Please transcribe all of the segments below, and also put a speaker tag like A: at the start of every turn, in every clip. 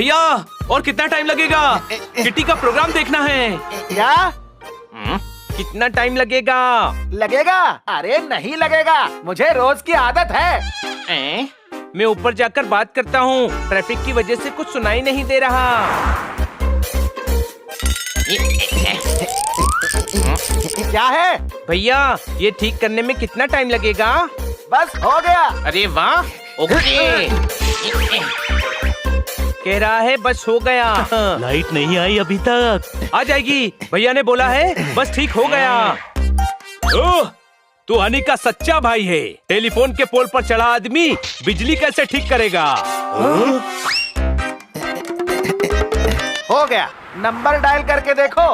A: भैया और कितना टाइम लगेगा? किटी का प्रोग्राम देखना है।
B: क्या
A: कितना टाइम लगेगा?
B: लगेगा? अरे नहीं लगेगा, मुझे रोज की आदत है।
A: मैं ऊपर जाकर बात करता हूँ, ट्रैफिक की वजह से कुछ सुनाई नहीं दे रहा।
B: क्या है
A: भैया, ये ठीक करने में कितना टाइम लगेगा?
B: बस हो गया।
A: अरे वाह, ओके। कह रहा है बस हो गया।
C: लाइट नहीं आई अभी तक।
A: आ जाएगी, भैया ने बोला है, बस ठीक हो गया। ओह, तू हनी का सच्चा भाई है। टेलीफोन के पोल पर चढ़ा आदमी बिजली कैसे ठीक करेगा?
B: हो गया, नंबर डायल करके देखो।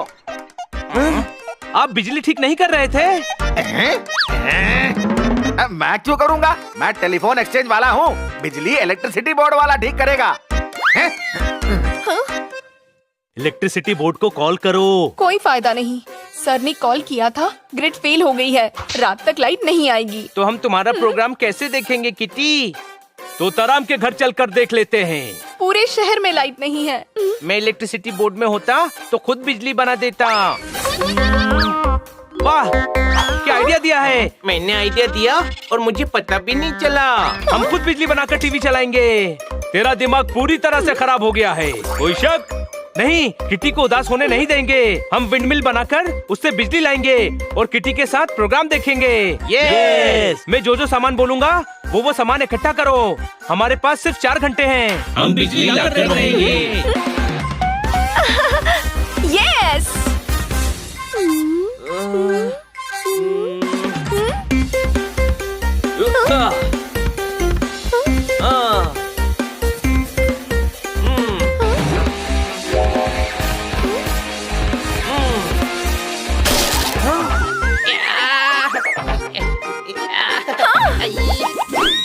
A: आप बिजली ठीक नहीं कर रहे थे?
B: मैं क्यों करूँगा? मैं टेलीफोन एक्सचेंज वाला हूँ। बिजली इलेक्ट्रिसिटी बोर्ड वाला ठीक करेगा।
C: इलेक्ट्रिसिटी बोर्ड को कॉल करो।
D: कोई फायदा नहीं, सर ने कॉल किया था, ग्रिड फेल हो गई है, रात तक लाइट नहीं आएगी।
A: तो हम तुम्हारा प्रोग्राम कैसे देखेंगे किटी? तो तराम के घर चलकर देख लेते हैं।
D: पूरे शहर में लाइट नहीं है।
A: मैं इलेक्ट्रिसिटी बोर्ड में होता तो खुद बिजली बना देता। वाह, क्या आइडिया दिया है। मैंने आइडिया दिया और मुझे पता भी नहीं चला। हम खुद बिजली बनाकर टीवी चलाएंगे। तेरा दिमाग पूरी तरह से खराब हो गया है। कोई शक नहीं, किटी को उदास होने नहीं देंगे। हम विंडमिल बनाकर उससे बिजली लाएंगे और किटी के साथ प्रोग्राम देखेंगे। यस! मैं जो सामान बोलूंगा वो सामान इकट्ठा करो। हमारे पास सिर्फ 4 घंटे हैं। हम बिजली लाकर रहेंगे।
D: यस!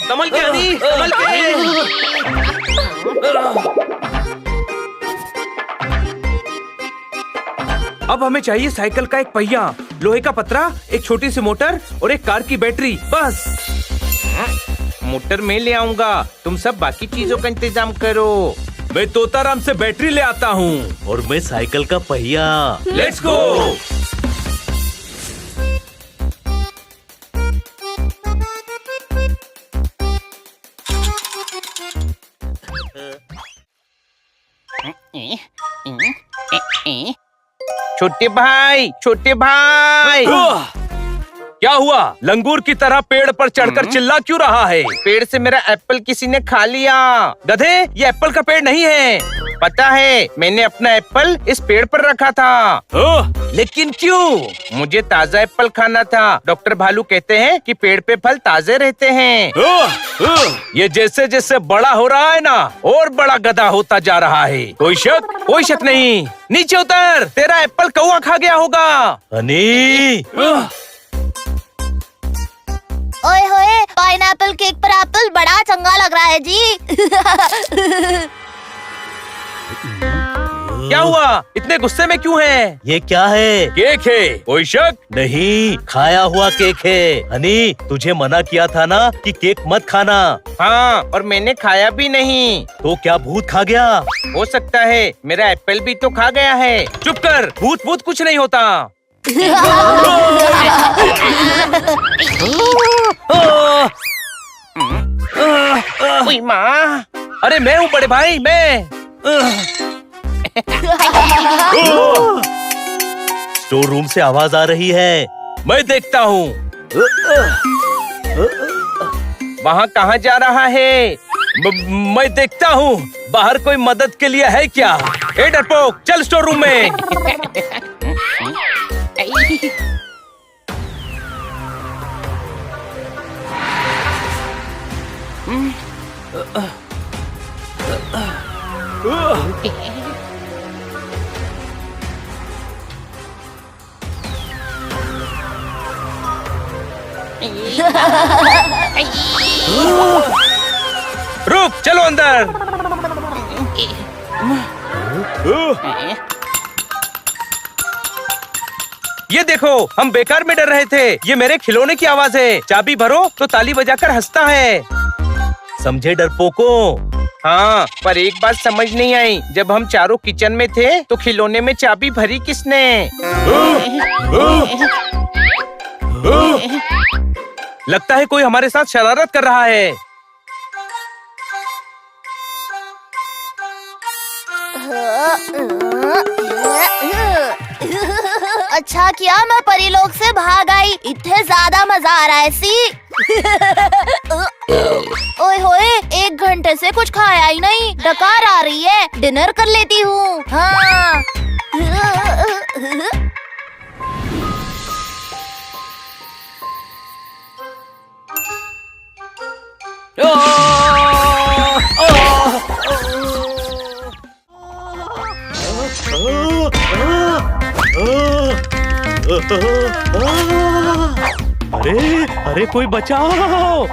A: कमल के आनी, कमल के। अब हमें चाहिए साइकिल का एक पहिया, लोहे का पतरा, एक छोटी सी मोटर और एक कार की बैटरी, बस। मोटर मैं ले आऊंगा, तुम सब बाकी चीजों का इंतजाम करो। मैं तोताराम से बैटरी ले आता हूँ
C: और मैं साइकिल का पहिया।
A: Let's go. छोटे भाई, छोटे भाई। क्या हुआ? लंगूर की तरह पेड़ पर चढ़कर चिल्ला क्यों रहा है? पेड़ से मेरा एप्पल किसी ने खा लिया। गधे, ये एप्पल का पेड़ नहीं है। पता है, मैंने अपना एप्पल इस पेड़ पर रखा था। लेकिन क्यों? मुझे ताजा एप्पल खाना था। डॉक्टर भालू कहते हैं कि पेड़ पे फल ताजे रहते हैं। ये जैसे जैसे बड़ा हो रहा है ना, और बड़ा गधा होता जा रहा है। कोई शक नहीं। नीचे उतर, तेरा एप्पल कौवा खा गया होगा।
C: हनी,
E: ओए होए, पाइनएप्पल केक पर एप्पल बड़ा चंगा लग रहा है जी।
A: क्या हुआ? इतने गुस्से में क्यों हैं?
C: ये क्या है?
A: केक है। कोई शक
C: नहीं, खाया हुआ केक है। हनी, तुझे मना किया था ना कि केक मत खाना।
A: हाँ, और मैंने खाया भी नहीं।
C: तो क्या भूत खा गया?
A: हो सकता है, मेरा एप्पल भी तो खा गया है। चुप कर, भूत कुछ नहीं होता। ओए माँ, अरे मैं हूँ बड़े भाई, मैं।
C: स्टोर रूम से आवाज आ रही है।
A: मैं देखता हूँ। वहाँ कहाँ जा रहा है? मैं देखता हूँ। बाहर कोई मदद के लिए है क्या? ए डरपोक, चल स्टोर रूम में। रुक, चलो अंदर। ये देखो, हम बेकार में डर रहे थे। ये मेरे खिलौने की आवाज है। चाबी भरो तो ताली बजाकर हंसता है।
C: समझे डरपोको?
A: हाँ, पर एक बात समझ नहीं आई, जब हम चारों किचन में थे तो खिलौने में चाबी भरी किसने? लगता है कोई हमारे साथ शरारत कर रहा है।
E: अच्छा किया मैं परी लोग से भाग आई, इतने ज्यादा मजा आ रहा है सी। ओए होए, 1 घंटे से कुछ खाया ही नहीं, डकार आ रही है, डिनर कर लेती हूँ। हाँ।
C: अरे अरे कोई बचाओ!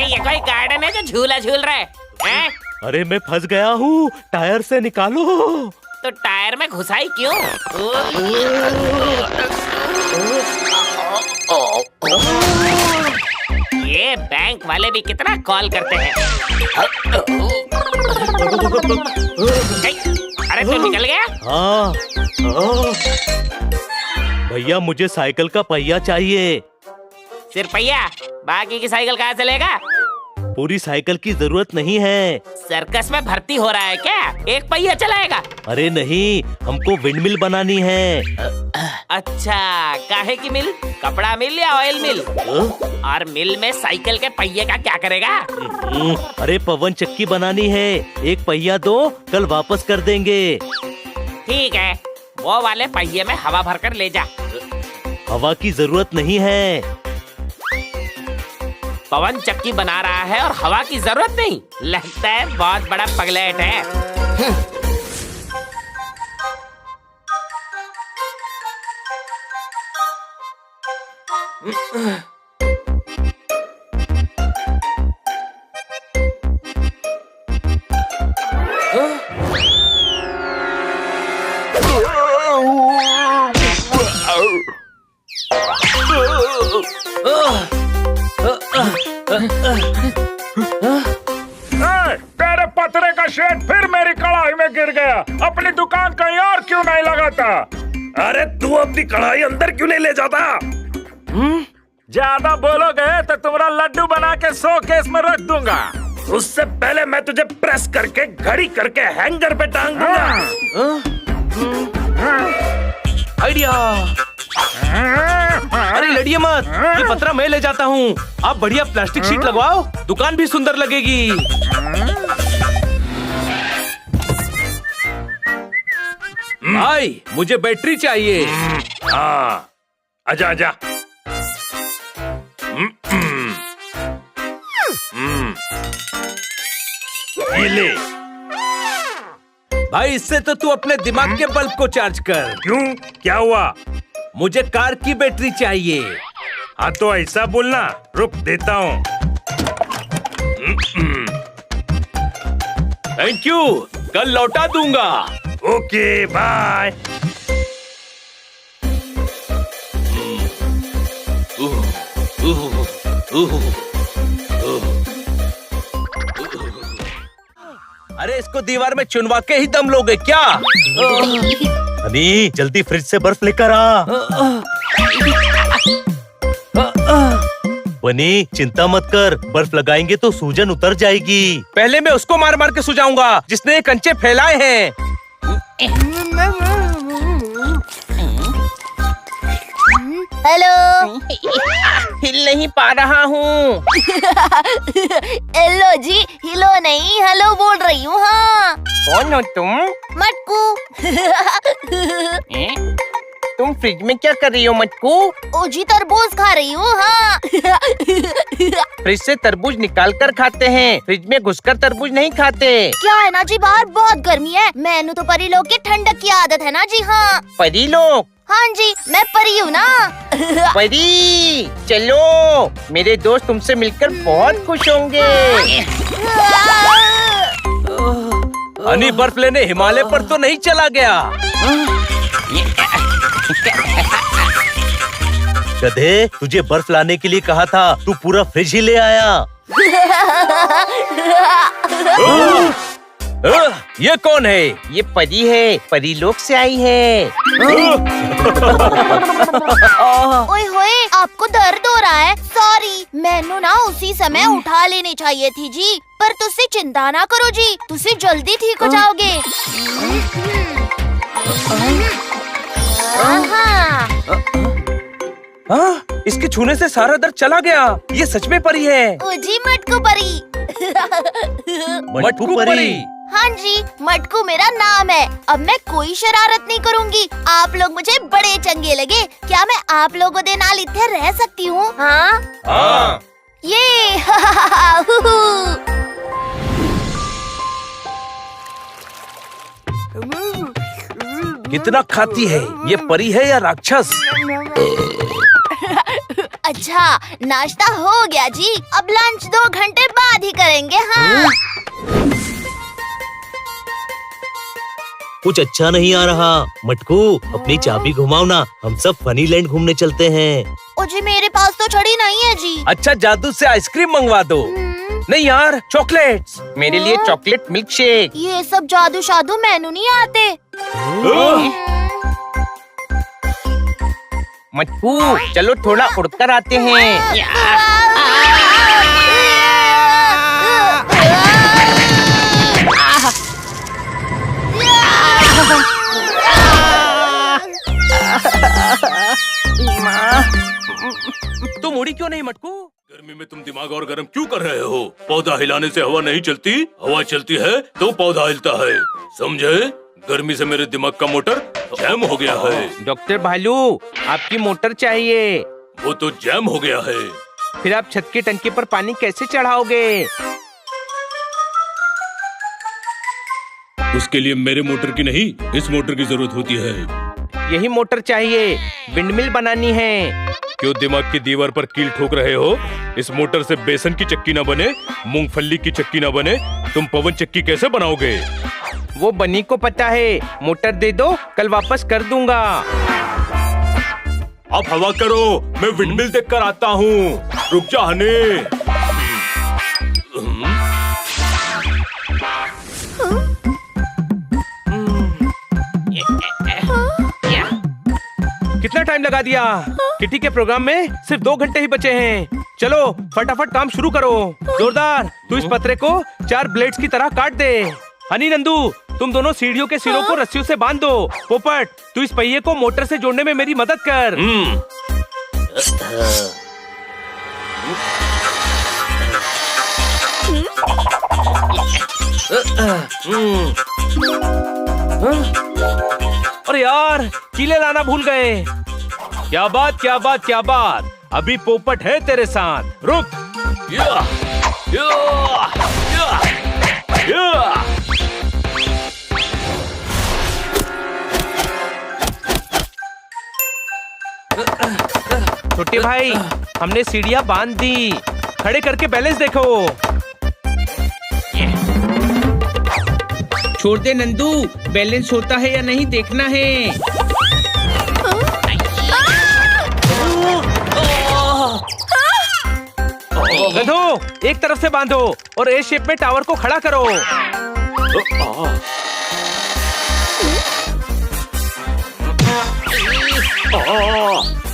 F: ये कोई गार्डन है जो झूला झूल रहा है?
C: अरे मैं फंस गया हूँ, टायर से निकालो।
F: तो टायर में घुसाई क्यों? ये बैंक वाले भी कितना कॉल करते हैं। अरे तू निकल गया?
C: हाँ। भैया मुझे साइकिल का पहिया चाहिए।
F: सिर्फ पहिया? बाकी की साइकिल कहाँ से लेगा?
C: पूरी साइकिल की जरूरत नहीं है।
F: सर्कस में भर्ती हो रहा है क्या? एक पहिया चलाएगा?
C: अरे नहीं, हमको विंडमिल बनानी है।
F: अच्छा, काहे की मिल? कपड़ा मिल या ऑयल मिल? और मिल में साइकिल के पहिए का क्या करेगा?
C: अरे पवन चक्की बनानी है, एक पहिया दो, कल वापस कर देंगे।
F: ठीक है, वो वाले पहिए में हवा भरकर ले जा।
C: हवा की जरूरत नहीं है।
F: पवन चक्की बना रहा है और हवा की जरूरत नहीं? लगता है बहुत बड़ा पगलेट है।
G: तेरे पतरे का शेड फिर मेरी कढ़ाई में गिर गया। अपनी दुकान कहीं और क्यों नहीं लगाता? अरे तू अपनी कढ़ाई अंदर क्यों नहीं ले जाता? ज्यादा बोलोगे तो तुम्हारा लड्डू बना के शोकेस में रख दूंगा। उससे पहले मैं तुझे प्रेस करके घड़ी करके हैंगर पे टांग दूंगा।
A: आइडिया! अरे लड़िए मत, ये पतरा मैं ले जाता हूँ। आप बढ़िया प्लास्टिक शीट लगवाओ, दुकान भी सुंदर लगेगी। भाई मुझे बैटरी चाहिए।
G: हाँ, आजा आजा। ये ले।
A: भाई इससे तो तू अपने दिमाग के बल्ब को चार्ज कर।
G: क्यों, क्या हुआ?
A: मुझे कार की बैटरी चाहिए।
G: हाँ तो ऐसा बोलना, रुक देता हूँ।
A: थैंक यू, कल लौटा दूंगा।
G: Okay bye.
A: अरे इसको दीवार में चुनवा के ही दम लोगे क्या?
C: हनी जल्दी फ्रिज से बर्फ लेकर आ। बनी चिंता मत कर, बर्फ लगाएंगे तो सूजन उतर जाएगी।
A: पहले मैं उसको मार मार के सुझाऊंगा जिसने ये कंचे फैलाए हैं।
E: हेलो।
A: हिल नहीं पा रहा हूँ।
E: हेलो जी, हिलो नहीं हेलो बोल रही हूँ। हाँ।
A: कौन हो तुम?
E: मटकू।
A: तुम फ्रिज में क्या कर रही हो मटकू?
E: ओ जी तरबूज खा रही हूँ। हाँ।
A: फ्रिज से तरबूज निकाल कर खाते हैं, फ्रिज में घुसकर तरबूज नहीं खाते।
E: क्या है ना जी, बाहर बहुत गर्मी है, मैंने तो परी लोग की ठंडक की आदत है ना जी। हाँ।
A: परी लोग?
E: हाँ जी, मैं परी हूँ ना।
A: परी चलो, मेरे दोस्त तुमसे मिलकर बहुत खुश होंगे। हनी बर्फ लेने हिमालय पर तो नहीं चला गया?
C: गधे, तुझे बर्फ लाने के लिए कहा था, तू पूरा फ्रिज ही ले आया।
A: ये कौन है?
F: ये परी है, परी लोक से आई है।
E: ओए होए, आपको दर्द हो रहा है? सॉरी, मैनू ना उसी समय उठा लेनी चाहिए थी जी। पर तुसी चिंता ना करो जी, तुसी जल्दी ठीक हो जाओगे।
A: इसके छूने से सारा दर्द चला गया। ये सच में परी है।
E: ओ जी मटकू परी।
A: मटकू परी।
E: हाँ जी, मटकू मेरा नाम है। अब मैं कोई शरारत नहीं करूँगी। आप लोग मुझे बड़े चंगे लगे। क्या मैं आप लोगों के नाल इत्थे रह सकती हूँ? हाँ
A: हाँ।
E: ये
A: कितना खाती है? ये परी है या राक्षस?
E: अच्छा, नाश्ता हो गया जी। अब लंच 2 घंटे बाद ही करेंगे। हाँ
C: कुछ अच्छा नहीं आ रहा। मटकू, अपनी चाबी घुमाओ ना, हम सब फनी लैंड घूमने चलते हैं।
E: ओ जी, मेरे पास तो छड़ी नहीं है जी।
A: अच्छा, जादू से आइसक्रीम मंगवा दो। नहीं यार, चॉकलेट्स।
F: मेरे लिए चॉकलेट मिल्क शेक।
E: ये सब जादू शादू मैनू नहीं आते।
F: मटकू, चलो थोड़ा उड़कर आते हैं।
A: तुम उड़ी क्यों नहीं मटकू?
H: गर्मी में तुम दिमाग और गर्म क्यों कर रहे हो? पौधा हिलाने से हवा नहीं चलती, हवा चलती है तो पौधा हिलता है, समझे? गर्मी से मेरे दिमाग का मोटर जैम हो गया है।
F: डॉक्टर भालू, आपकी मोटर चाहिए।
H: वो तो जैम हो गया है।
F: फिर आप छत की टंकी पर पानी कैसे चढ़ाओगे?
H: उसके लिए मेरे मोटर की नहीं, इस मोटर की जरूरत होती है।
F: यही मोटर चाहिए, विंडमिल बनानी है।
H: क्यों दिमाग की दीवार पर कील ठोक रहे हो? इस मोटर से बेसन की चक्की न बने, मूंगफली की चक्की न बने, तुम पवन चक्की कैसे बनाओगे?
F: वो बनी को पता है। मोटर दे दो, कल वापस कर दूंगा।
H: आप हवा करो, मैं विंडमिल देख कर आता हूँ। रुक जा हनी।
F: कितना टाइम लगा दिया? किटी के प्रोग्राम में सिर्फ 2 घंटे ही बचे हैं। चलो फटाफट काम शुरू करो। जोरदार, तू इस पतरे को 4 ब्लेड्स की तरह काट दे। हनी, नंदू, तुम दोनों सीढ़ियों के सिरों को रस्सियों से बांध दो। पोपट, तू इस पहिए को मोटर से जोड़ने में मेरी मदद कर। अरे यार, कीले लाना भूल गए। क्या बात, क्या बात, क्या बात। अभी पोपट है तेरे साथ। रुक।
H: या, या, या, या।
F: छोटे भाई, हमने सीढ़ियाँ बांध दी। खड़े करके बैलेंस देखो। छोड़ दे नंदू, बैलेंस होता है या नहीं देखना है। गधो, एक तरफ से बांधो और ए शेप में टावर को खड़ा करो।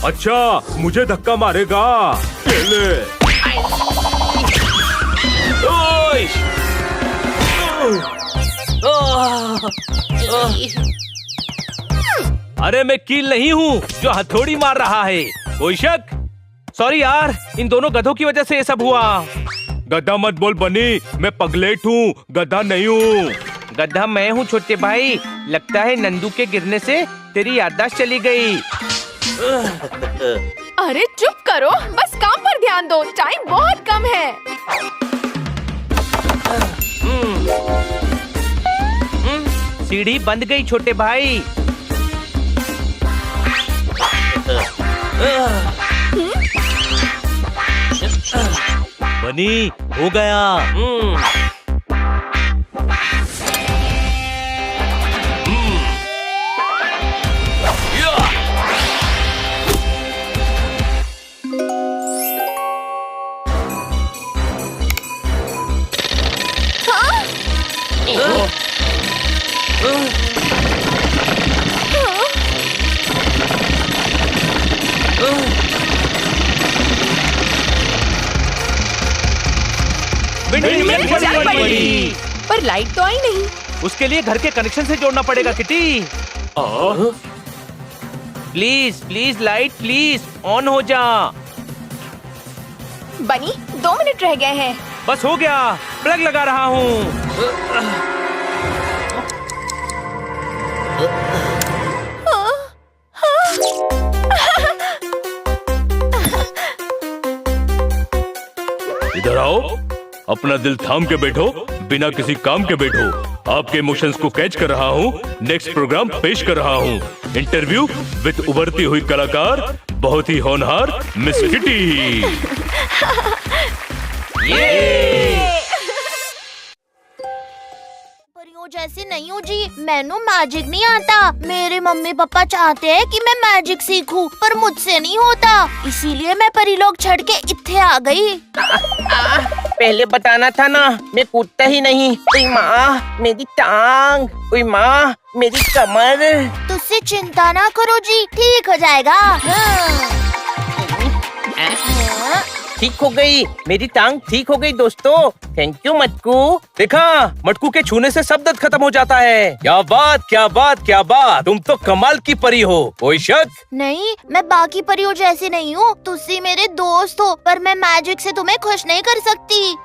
H: अच्छा, मुझे धक्का मारेगा। ले।
F: अरे मैं कील नहीं हूँ जो हथौड़ी मार रहा है। कोई शक? सॉरी यार, इन दोनों गधों की वजह से ये सब हुआ।
H: गधा मत बोल बनी, मैं पगलेट हूँ, गधा नहीं हूँ।
F: गधा मैं हूँ छोटे भाई। लगता है नंदू के गिरने से तेरी याददाश्त चली गई।
D: अरे चुप करो, बस काम पर ध्यान दो। टाइम बहुत कम है।
F: सीढ़ी बंद गई छोटे भाई।
C: बनी, हो गया।
F: पड़ी।
D: पर लाइट तो आई नहीं।
F: उसके लिए घर के कनेक्शन से जोड़ना पड़ेगा kitty. Please please light please on हो जा।
D: बनी 2 मिनट रह गए हैं।
F: बस हो गया, प्लग लगा रहा हूँ।
H: इधर आओ, अपना दिल थाम के बैठो, बिना किसी काम के बैठो। आपके इमोशंस को कैच कर रहा हूँ, नेक्स्ट प्रोग्राम पेश कर रहा हूँ। इंटरव्यू विद उभरती हुई कलाकार, बहुत ही होनहार मिस किटी।
E: परियों जैसी नहीं हूँ जी, मैनू मैजिक नहीं आता। मेरे मम्मी पापा चाहते हैं कि मैं मैजिक सीखूं, पर मुझसे नहीं होता। इसीलिए मैं परीलोक छड़ के इत्थे आ गई।
A: पहले बताना था ना, मैं कूदता ही नहीं। ओए माँ मेरी टांग, ओए माँ मेरी कमर।
E: तुझसे चिंता ना करो जी, ठीक हो जाएगा।
A: ठीक हो गई, मेरी टांग ठीक हो गई दोस्तों। Thank you Matku.
F: देखा, मटकू के छूने से सब दर्द खत्म हो जाता है। क्या बात क्या बात क्या बात, तुम तो कमाल की परी हो, कोई शक
E: नहीं, मैं बाकी परियों जैसी नहीं हूँ। तुझसे मेरे दोस्त हो, पर मैं मैजिक से तुम्हें खुश नहीं कर सकती।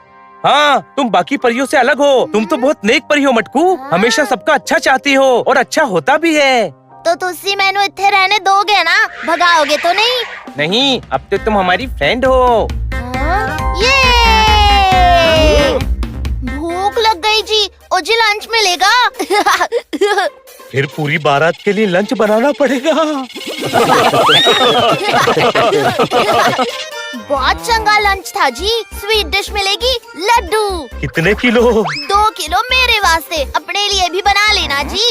F: हाँ, तुम बाकी परियों से अलग हो। तुम तो बहुत नेक परी हो मटकू, हमेशा सबका अच्छा चाहती हो और अच्छा होता भी है।
E: तो तुझसे मैनू इत्थे रहने दोगे ना, भगाओगे तो नहीं?
A: नहीं, अब तो तुम हमारी फ्रेंड हो।
E: ये भूख लग गई जी, ओ जी लंच मिलेगा?
C: फिर पूरी बारात के लिए लंच बनाना पड़ेगा।
E: बहुत चंगा लंच था जी। स्वीट डिश मिलेगी, लड्डू।
C: कितने किलो?
E: 2 किलो मेरे वास्ते, अपने लिए भी बना लेना जी।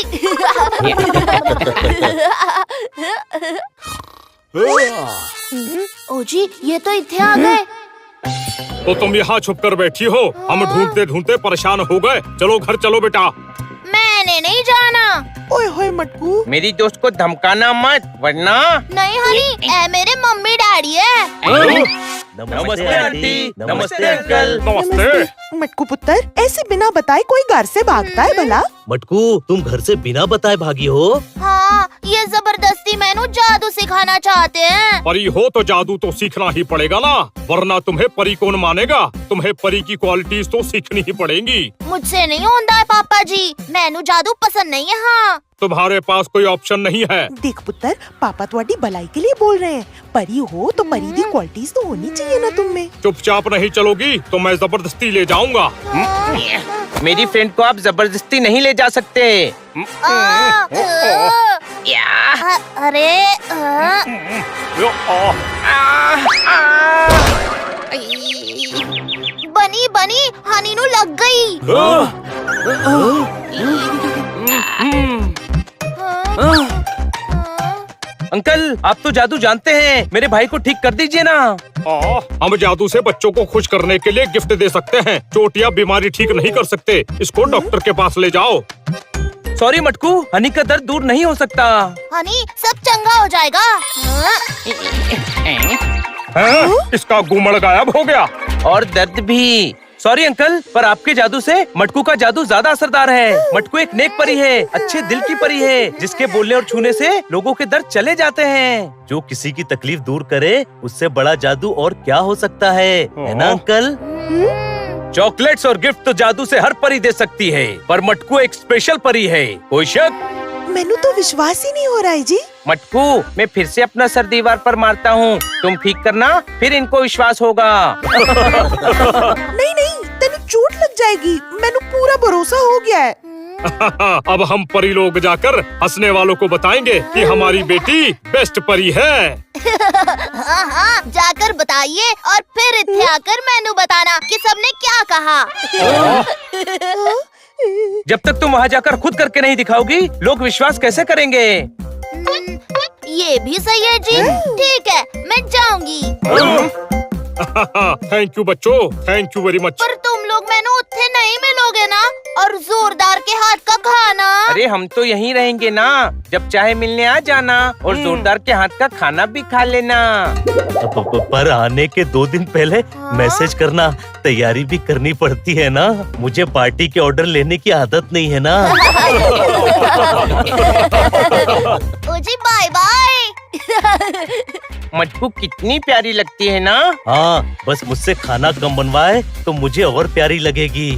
E: ओ जी, ये तो इत्थे आ गए।
G: तो तुम यहाँ छुप कर बैठी हो, हम ढूंढते ढूंढते परेशान हो गए। चलो घर चलो बेटा।
E: मैंने नहीं जाना।
I: ओए होए मटकू,
A: मेरी दोस्त को धमकाना मत, वरना।
E: नहीं हनी, ए मेरे मम्मी डैडी है।
C: नमस्ते आंटी, नमस्ते अंकल।
G: नमस्ते।
I: मटकू पुत्र, ऐसे बिना बताए कोई घर से भागता है भला?
C: मटकू, तुम घर से बिना बताए भागी हो?
E: हाँ, ये जबरदस्ती मैनू जादू सिखाना चाहते हैं।
G: परी हो तो जादू तो सीखना ही पड़ेगा ना, वरना तुम्हें परी कौन मानेगा। तुम्हें परी की क्वालिटीज तो सीखनी ही पड़ेंगी।
E: मुझसे नहीं होता है पापा जी, मैनू जादू पसंद नहीं है। हाँ,
G: तुम्हारे पास कोई ऑप्शन नहीं है।
I: देख पुत्र, पापा तुम्हारी भलाई के लिए बोल रहे हैं। परी हो तो परी दी क्वालिटीज तो होनी चाहिए ना तुम में।
G: चुपचाप नहीं चलोगी तो मैं जबरदस्ती ले जाऊंगा।
A: मेरी फ्रेंड को आप जबरदस्ती नहीं ले जा सकते।
E: अरे बनी बनी, हनी नु लग गई।
F: अंकल, आप तो जादू जानते हैं, मेरे भाई को ठीक कर दीजिए ना।
G: हम जादू से बच्चों को खुश करने के लिए गिफ्ट दे सकते हैं, चोट या बीमारी ठीक नहीं कर सकते। इसको डॉक्टर के पास ले जाओ।
F: सॉरी मटकू, हनी का दर्द दूर नहीं हो सकता।
E: हनी, सब चंगा हो जाएगा।
G: इसका गुमड़ गायब हो गया।
A: और दर्द भी।
F: सॉरी अंकल, पर आपके जादू से मटकू का जादू ज्यादा असरदार है। मटकू एक नेक परी है, अच्छे दिल की परी है, जिसके बोलने और छूने से लोगों के दर्द चले जाते हैं।
C: जो किसी की तकलीफ दूर करे, उससे बड़ा जादू और क्या हो सकता है ना अंकल?
F: चॉकलेट्स और गिफ्ट तो जादू से हर परी दे सकती है, पर मटकू एक स्पेशल परी है, कोई शक?
I: मैनू तो विश्वास ही नहीं हो रहा है जी।
A: मटकू, मैं फिर से अपना सर दीवार पर मारता हूँ, तुम ठीक करना, फिर इनको विश्वास होगा।
I: नहीं नहीं, तेनू चोट लग जाएगी, मैनू पूरा भरोसा हो गया है।
G: अब हम परी लोग जाकर हंसने वालों को बताएंगे कि हमारी बेटी बेस्ट परी है।
E: हाँ हाँ, जाकर बताइए और फिर इत्थे आकर मैनू बताना कि सबने क्या कहा।
F: जब तक तुम वहाँ जाकर खुद करके नहीं दिखाओगी, लोग विश्वास कैसे करेंगे?
E: ये भी सही है जी। ठीक है, मैं जाऊंगी।
G: थैंक यू बच्चों, थैंक यू वेरी मच।
E: पर तुम लोग मैनू उत्थे नहीं मिलोगे ना, और जोरदार के हाथ का खाना।
A: अरे हम तो यहीं रहेंगे ना, जब चाहे मिलने आ जाना और जोरदार के हाथ का खाना भी खा लेना।
C: पर आने के 2 दिन पहले मैसेज करना, तैयारी भी करनी पड़ती है ना। मुझे पार्टी के ऑर्डर लेने की आदत नहीं है ना।
E: ओ जी बाय बाय।
A: मटकू कितनी प्यारी लगती है ना।
C: हाँ, बस मुझसे खाना कम बनवाए तो मुझे और प्यारी लगेगी।